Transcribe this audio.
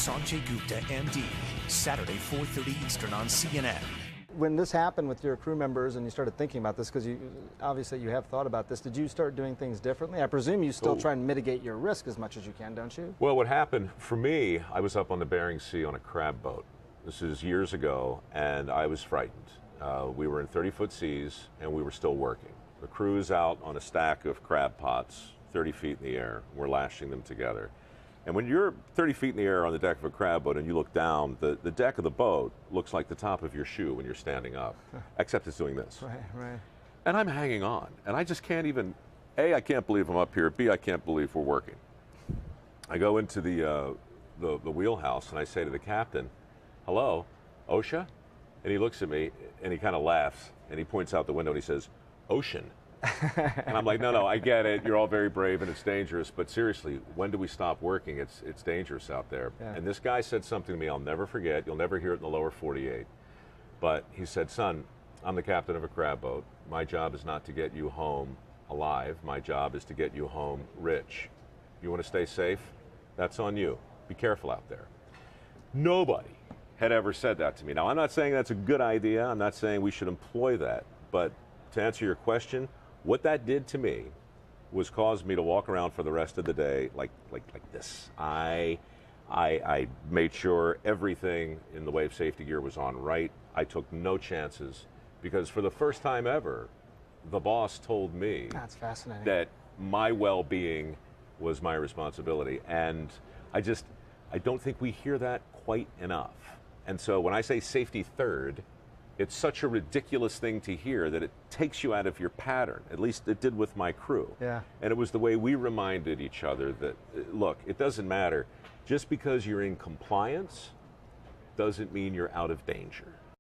Sanjay Gupta, MD, Saturday, 4:30 Eastern on CNN. When this happened with your crew members and you started thinking about this, because obviously you have thought about this, did you start doing things differently? I presume you still try and mitigate your risk as much as you can, don't you? Well, what happened for me, I was up on the Bering Sea on a crab boat. This is years ago, and I was frightened. We were in 30-foot seas, and we were still working. The crew's out on a stack of crab pots, 30 feet in the air. We're lashing them together. And when you're 30 feet in the air on the deck of a crab boat and you look down, the deck of the boat looks like the top of your shoe when you're standing up, except it's doing this. Right. And I'm hanging on, and I just can't even, A, I can't believe I'm up here, B, I can't believe we're working. I go into the wheelhouse and I say to the captain, "Hello, OSHA?" And he looks at me and he kind of laughs and he points out the window and he says, "Ocean." And I'm like, no, I get it. You're all very brave and it's dangerous, but seriously, when do we stop working? It's dangerous out there. Yeah. And this guy said something to me I'll never forget. You'll never hear it in the lower 48. But he said, "Son, I'm the captain of a crab boat. My job is not to get you home alive. My job is to get you home rich. You want to stay safe? That's on you. Be careful out there." Nobody had ever said that to me. Now, I'm not saying that's a good idea. I'm not saying we should employ that. But to answer your question, what that did to me was cause me to walk around for the rest of the day like this. I made sure everything in the way of safety gear was on right. I took no chances because for the first time ever, the boss told me That's fascinating. that my well-being was my responsibility. And I don't think we hear that quite enough. And so when I say safety third, it's such a ridiculous thing to hear that it takes you out of your pattern. At least it did with my crew. Yeah. And it was the way we reminded each other that, look, it doesn't matter. Just because you're in compliance doesn't mean you're out of danger.